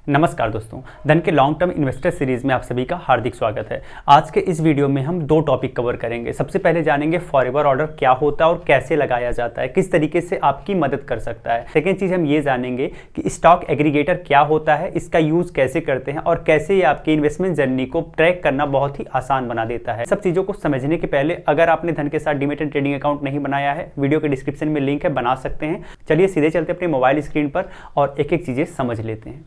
नमस्कार दोस्तों, धन के लॉन्ग टर्म इन्वेस्टर सीरीज में आप सभी का हार्दिक स्वागत है। आज के इस वीडियो में हम दो टॉपिक कवर करेंगे। सबसे पहले जानेंगे फॉरएवर ऑर्डर क्या होता है और कैसे लगाया जाता है, किस तरीके से आपकी मदद कर सकता है। सेकेंड चीज हम ये जानेंगे कि स्टॉक एग्रीगेटर क्या होता है, इसका यूज कैसे करते हैं और कैसे ये आपकी इन्वेस्टमेंट जर्नी को ट्रैक करना बहुत ही आसान बना देता है। सब चीजों को समझने के पहले अगर आपने धन के साथ डीमैट एंड ट्रेडिंग अकाउंट नहीं बनाया है, वीडियो के डिस्क्रिप्शन में लिंक है, बना सकते हैं। चलिए सीधे चलते अपने मोबाइल स्क्रीन पर और एक एक चीजें समझ लेते हैं।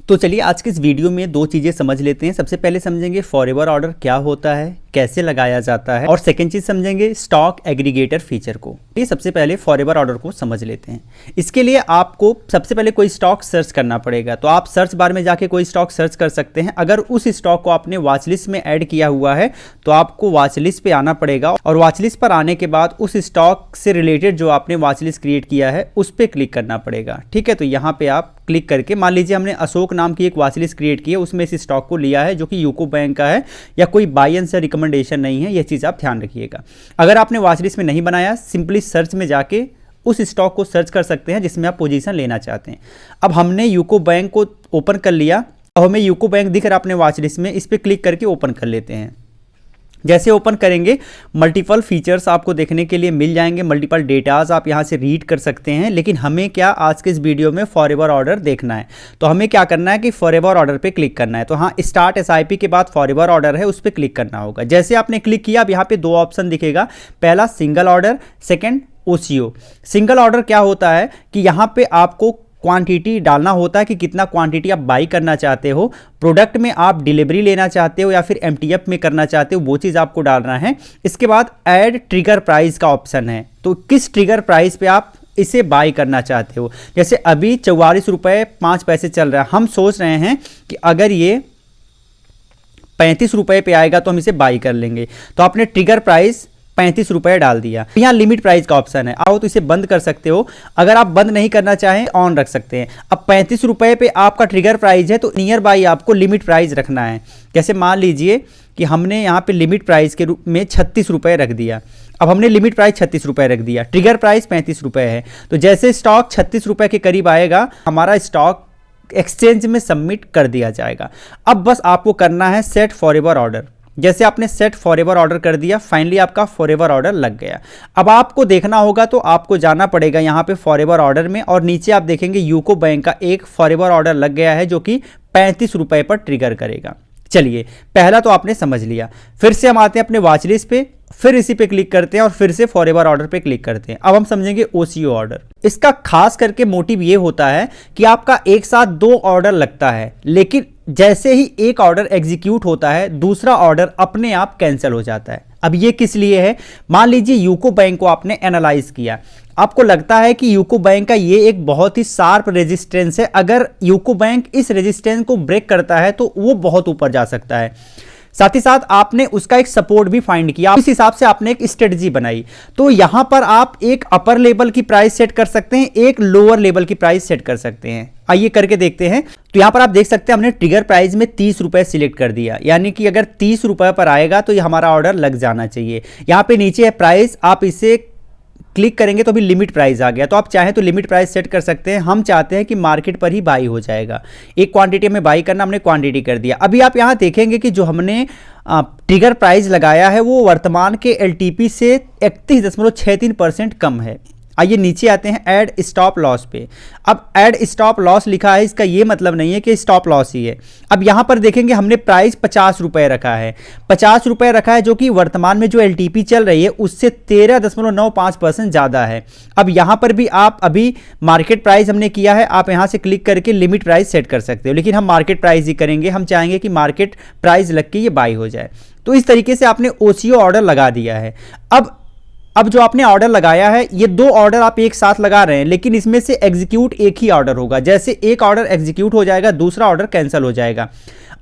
तो चलिए आज के इस वीडियो में दो चीज़ें समझ लेते हैं। सबसे पहले समझेंगे फॉरएवर ऑर्डर क्या होता है, कैसे लगाया जाता है, और सेकंड चीज़ समझेंगे स्टॉक एग्रीगेटर फीचर को। ये सबसे पहले फॉरएवर ऑर्डर को समझ लेते हैं। इसके लिए आपको सबसे पहले कोई स्टॉक सर्च करना पड़ेगा। तो आप सर्च बार में जाके कोई स्टॉक सर्च कर सकते हैं। अगर उस स्टॉक को आपने वॉच लिस्ट में ऐड किया हुआ है तो आपको वॉच लिस्ट पे आना पड़ेगा, और वॉच लिस्ट पर आने के बाद उस स्टॉक से रिलेटेड जो आपने वॉच लिस्ट क्रिएट किया है उस पर क्लिक करना पड़ेगा। ठीक है, तो यहाँ पे आप क्लिक करके, मान लीजिए हमने अशोक नाम की एक वॉच लिस्ट क्रिएट की है, उसमें इस स्टॉक को लिया है जो कि यूको बैंक का है, या कोई बाय एंड सेल रिकमेंडेशन नहीं है। यह चीज़ आप ध्यान रखिएगा। अगर आपने वॉच लिस्ट में नहीं बनाया, सिंपली सर्च में जाके उस स्टॉक को सर्च कर सकते हैं जिसमें आप पोजीशन लेना चाहते हैं। अब हमने यूको बैंक को ओपन कर लिया, अब हमें यूको बैंक दिख रहा है अपने वॉच लिस्ट में, इस पर क्लिक करके ओपन कर लेते हैं। जैसे ओपन करेंगे मल्टीपल फीचर्स आपको देखने के लिए मिल जाएंगे, मल्टीपल डेटाज आप यहाँ से रीड कर सकते हैं। लेकिन हमें क्या आज के इस वीडियो में फॉरएवर ऑर्डर देखना है, तो हमें क्या करना है कि फॉरएवर ऑर्डर पे क्लिक करना है। तो हाँ, स्टार्ट एसआईपी के बाद फॉरएवर ऑर्डर है, उस पर क्लिक करना होगा। जैसे आपने क्लिक किया, अब यहाँ पे दो ऑप्शन दिखेगा, पहला single order, second OCO. Single order क्या होता है कि यहाँ पे आपको क्वांटिटी डालना होता है कि कितना क्वांटिटी आप बाई करना चाहते हो, प्रोडक्ट में आप डिलीवरी लेना चाहते हो या फिर एमटीएफ में करना चाहते हो, वो चीज़ आपको डालना है। इसके बाद ऐड ट्रिगर प्राइस का ऑप्शन है, तो किस ट्रिगर प्राइस पे आप इसे बाई करना चाहते हो। जैसे अभी 44 रुपये 5 पैसे चल रहा है, हम सोच रहे हैं कि अगर ये 35 रुपये पे आएगा तो हम इसे बाई कर लेंगे। तो आपने ट्रिगर प्राइस 35 रुपये डाल दिया। यहाँ लिमिट प्राइस का ऑप्शन है, आओ तो इसे बंद कर सकते हो। अगर आप बंद नहीं करना चाहें ऑन रख सकते हैं। अब 35 रुपये पे आपका ट्रिगर प्राइस है, तो नियर बाई आपको लिमिट प्राइस रखना है। जैसे मान लीजिए कि हमने यहाँ पे लिमिट प्राइस के रूप में 36 रुपये रख दिया। अब हमने लिमिट प्राइस 36 रुपये रख दिया, ट्रिगर प्राइस 35 रुपये है। तो जैसे स्टॉक 36 रुपये के करीब आएगा, हमारा स्टॉक एक्सचेंज में सबमिट कर दिया जाएगा। अब बस आपको करना है सेट फॉरएवर ऑर्डर। जैसे आपने सेट फॉरएवर ऑर्डर कर दिया, फाइनली आपका फॉरएवर ऑर्डर लग गया। अब आपको देखना होगा, तो आपको जाना पड़ेगा यहाँ पे फॉरएवर ऑर्डर में, और नीचे आप देखेंगे यूको बैंक का एक फॉरएवर ऑर्डर लग गया है जो कि 35 रुपये पर ट्रिगर करेगा। चलिए, पहला तो आपने समझ लिया। फिर से हम आते हैं अपने वॉच लिस्ट पे, फिर इसी पे क्लिक करते हैं और फिर से फॉरएवर ऑर्डर पे क्लिक करते हैं। अब हम समझेंगे ओसीओ ऑर्डर। इसका खास करके मोटिव ये होता है कि आपका एक साथ दो ऑर्डर लगता है, लेकिन जैसे ही एक ऑर्डर एग्जीक्यूट होता है, दूसरा ऑर्डर अपने आप कैंसिल हो जाता है। अब ये किस लिए है? मान लीजिए यूको बैंक को आपने एनालाइज किया, आपको लगता है कि यूको बैंक का ये एक बहुत ही शार्प रेजिस्टेंस है, अगर यूको बैंक इस रेजिस्टेंस को ब्रेक करता है तो वो बहुत ऊपर जा सकता है। साथ ही साथ आपने उसका एक सपोर्ट भी फाइंड किया, इस हिसाब से आपने एक स्ट्रेटजी बनाई। तो यहां पर आप एक अपर लेवल की प्राइस सेट कर सकते हैं, एक लोअर लेवल की प्राइस सेट कर सकते हैं। आइए करके देखते हैं। तो यहां पर आप देख सकते हैं हमने ट्रिगर प्राइस में 30 रुपए सिलेक्ट कर दिया, यानी कि अगर 30 रुपए पर आएगा तो ये हमारा ऑर्डर लग जाना चाहिए। यहां पे नीचे है प्राइस, आप इसे क्लिक करेंगे तो अभी लिमिट प्राइस आ गया। तो आप चाहें तो लिमिट प्राइस सेट कर सकते हैं। हम चाहते हैं कि मार्केट पर ही बाई हो जाएगा, एक क्वांटिटी में बाई करना, हमने क्वांटिटी कर दिया। अभी आप यहां देखेंगे कि जो हमने ट्रिगर प्राइस लगाया है वो वर्तमान के एलटीपी से 31.63% कम है। आइए नीचे आते हैं ऐड स्टॉप लॉस पे। अब ऐड स्टॉप लॉस लिखा है, इसका ये मतलब नहीं है कि स्टॉप लॉस ही है। अब यहाँ पर देखेंगे हमने प्राइस 50 रुपये रखा है, 50 रुपये रखा है, जो कि वर्तमान में जो एलटीपी चल रही है उससे 13.95% ज़्यादा है। अब यहाँ पर भी आप अभी मार्केट प्राइस हमने किया है, आप यहाँ से क्लिक करके लिमिट प्राइस सेट कर सकते हो, लेकिन हम मार्केट प्राइस ही करेंगे। हम चाहेंगे कि मार्केट प्राइस लग के ये बाई हो जाए। तो इस तरीके से आपने ओसीओ ऑर्डर लगा दिया है। अब जो आपने ऑर्डर लगाया है, ये दो ऑर्डर आप एक साथ लगा रहे हैं, लेकिन इसमें से एग्जीक्यूट एक ही ऑर्डर होगा। जैसे एक ऑर्डर एग्जीक्यूट हो जाएगा, दूसरा ऑर्डर कैंसिल हो जाएगा।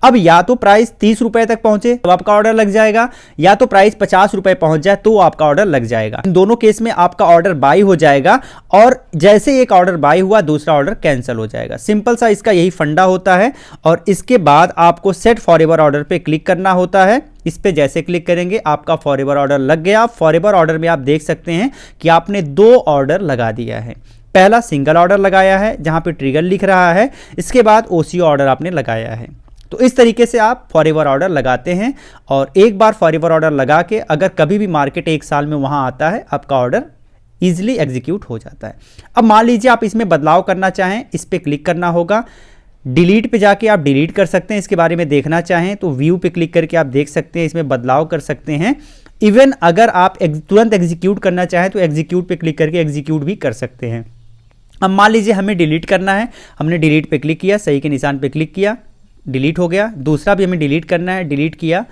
अब या तो प्राइस 30 रुपए तक पहुंचे तो आपका ऑर्डर लग जाएगा, या तो प्राइस 50 रुपए पहुंच जाए तो आपका ऑर्डर लग जाएगा। इन दोनों केस में आपका ऑर्डर बाई हो जाएगा, और जैसे एक ऑर्डर बाई हुआ दूसरा ऑर्डर कैंसिल हो जाएगा। सिंपल सा इसका यही फंडा होता है। और इसके बाद आपको सेट फॉरएवर ऑर्डर पे क्लिक करना होता है। इस पे जैसे क्लिक करेंगे आपका फॉरएवर ऑर्डर लग गया। फॉरएवर ऑर्डर में आप देख सकते हैं कि आपने दो ऑर्डर लगा दिया है। पहला सिंगल ऑर्डर लगाया है जहां पे ट्रिगर लिख रहा है, इसके बाद ओसीओ ऑर्डर आपने लगाया है। तो इस तरीके से आप फॉरएवर ऑर्डर लगाते हैं और एक बार फॉरएवर ऑर्डर लगा के अगर कभी भी मार्केट 1 साल में वहां आता है, आपका ऑर्डर ईजिली एग्जीक्यूट हो जाता है। अब मान लीजिए आप इसमें बदलाव करना चाहें, इस पर क्लिक करना होगा, डिलीट पे जाके आप डिलीट कर सकते हैं। इसके बारे में देखना चाहें तो व्यू पे क्लिक करके आप देख सकते हैं, इसमें बदलाव कर सकते हैं। इवन अगर आप तुरंत एग्जीक्यूट करना चाहें तो एग्जीक्यूट पे क्लिक करके एग्जीक्यूट भी कर सकते हैं। अब मान लीजिए हमें डिलीट करना है, हमने डिलीट पे क्लिक किया, सही के निशान पे क्लिक किया, डिलीट हो गया। दूसरा भी हमें डिलीट करना है, डिलीट किया,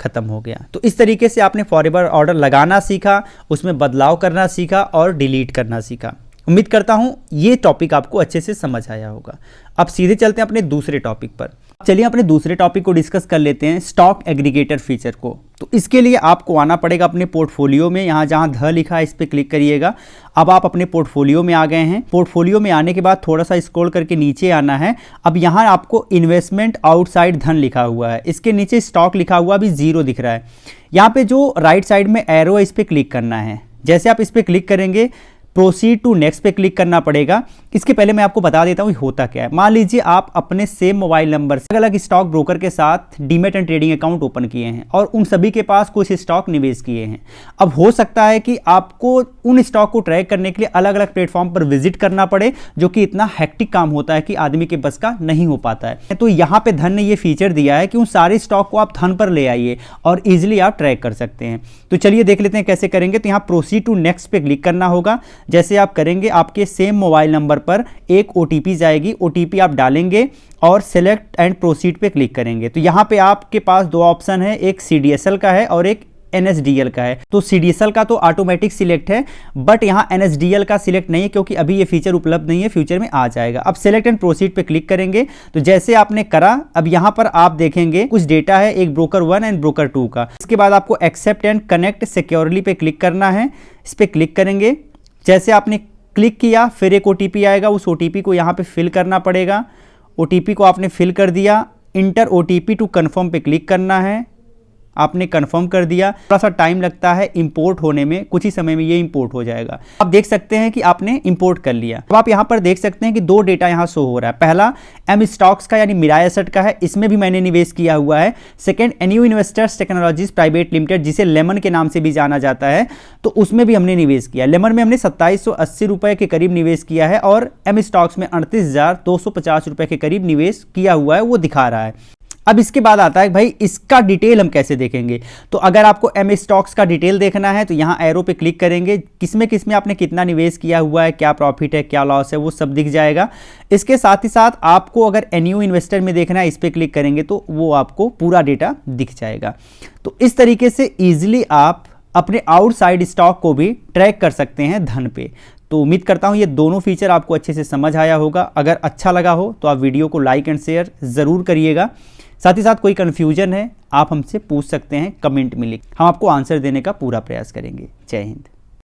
खत्म हो गया। तो इस तरीके से आपने फॉरएवर ऑर्डर लगाना सीखा, उसमें बदलाव करना सीखा और डिलीट करना सीखा। उम्मीद करता हूं ये टॉपिक आपको अच्छे से समझ आया होगा। अब सीधे चलते हैं अपने दूसरे टॉपिक पर। चलिए अपने दूसरे टॉपिक को डिस्कस कर लेते हैं, स्टॉक एग्रीगेटर फीचर को। तो इसके लिए आपको आना पड़ेगा अपने पोर्टफोलियो में, यहाँ जहाँ ध लिखा है इस पर क्लिक करिएगा। अब आप अपने पोर्टफोलियो में आ गए हैं। पोर्टफोलियो में आने के बाद थोड़ा सा स्क्रॉल करके नीचे आना है। अब यहाँ आपको इन्वेस्टमेंट आउटसाइड धन लिखा हुआ है, इसके नीचे स्टॉक लिखा हुआ भी 0 दिख रहा है। यहाँ पे जो राइट साइड में एरो है इस पर क्लिक करना है। जैसे आप इस पर क्लिक करेंगे प्रोसीड टू नेक्स्ट पे क्लिक करना पड़ेगा। इसके पहले मैं आपको बता देता हूँ होता क्या है। मान लीजिए आप अपने सेम मोबाइल नंबर से अलग अलग स्टॉक ब्रोकर के साथ demat and trading account open किए हैं और उन सभी के पास कुछ स्टॉक निवेश किए हैं। अब हो सकता है कि आपको उन स्टॉक को ट्रैक करने के लिए अलग अलग प्लेटफॉर्म पर विजिट करना पड़े, जो कि इतना हैक्टिक काम होता है कि आदमी के बस का नहीं हो पाता है। तो यहाँ पे धन ने ये फीचर दिया है कि उन सारे स्टॉक को आप धन पर ले आइए और ईजिली आप ट्रैक कर सकते हैं। तो चलिए देख लेते हैं कैसे करेंगे। तो यहाँ प्रोसीड टू नेक्स्ट पे क्लिक करना होगा। जैसे आप करेंगे आपके सेम मोबाइल नंबर पर एक ओटीपी जाएगी, ओटीपी आप डालेंगे और सेलेक्ट एंड प्रोसीड पे क्लिक करेंगे। तो यहाँ पे आपके पास 2 ऑप्शन है, एक सीडीएसएल का है और एक एनएसडीएल का है। तो सीडीएसएल का तो ऑटोमेटिक सिलेक्ट है, बट यहाँ एनएसडीएल का सिलेक्ट नहीं है क्योंकि अभी ये फीचर उपलब्ध नहीं है, फ्यूचर में आ जाएगा। अब सेलेक्ट एंड प्रोसीड पे क्लिक करेंगे। तो जैसे आपने करा, अब यहाँ पर आप देखेंगे कुछ डेटा है, एक ब्रोकर 1 एंड ब्रोकर 2 का। इसके बाद आपको एक्सेप्ट एंड कनेक्ट सिक्योरली पे क्लिक करना है। इस पर क्लिक करेंगे। जैसे आपने क्लिक किया फिर एक ओटीपी आएगा, उस ओटीपी को यहाँ पे फिल करना पड़ेगा। ओटीपी को आपने फिल कर दिया, इंटर ओटीपी टू कंफर्म पे क्लिक करना है। आपने कंफर्म कर दिया। थोड़ा सा टाइम लगता है इंपोर्ट होने में, कुछ ही समय में ये इंपोर्ट हो जाएगा। आप देख सकते हैं कि आपने इंपोर्ट कर लिया। अब आप यहाँ पर देख सकते हैं कि 2 डेटा यहाँ शो हो रहा है। पहला एम स्टॉक्स का यानी मिराय एसेट का है, इसमें भी मैंने निवेश किया हुआ है। Second any investors technologies private limited, जिसे लेमन के नाम से भी जाना जाता है, तो उसमें भी हमने निवेश किया। लेमन में हमने 2780 रुपये के करीब निवेश किया है और एम स्टॉक्स में 38,250 रुपये के करीब निवेश किया हुआ है, वो दिखा रहा है। अब इसके बाद आता है भाई इसका डिटेल हम कैसे देखेंगे। तो अगर आपको एम स्टॉक्स का डिटेल देखना है तो यहाँ एरो पे क्लिक करेंगे, किसमें आपने कितना निवेश किया हुआ है, क्या प्रॉफिट है, क्या लॉस है, वो सब दिख जाएगा। इसके साथ ही साथ आपको अगर एनयू इन्वेस्टर में देखना है, इस पर क्लिक करेंगे तो वो आपको पूरा डेटा दिख जाएगा। तो इस तरीके से ईजिली आप अपने आउटसाइड स्टॉक को भी ट्रैक कर सकते हैं धन पे। तो उम्मीद करता हूँ ये दोनों फीचर आपको अच्छे से समझ आया होगा। अगर अच्छा लगा हो तो आप वीडियो को लाइक एंड शेयर ज़रूर करिएगा। साथ ही साथ कोई कन्फ्यूजन है आप हमसे पूछ सकते हैं, कमेंट में लिख, हम आपको आंसर देने का पूरा प्रयास करेंगे। जय हिंद।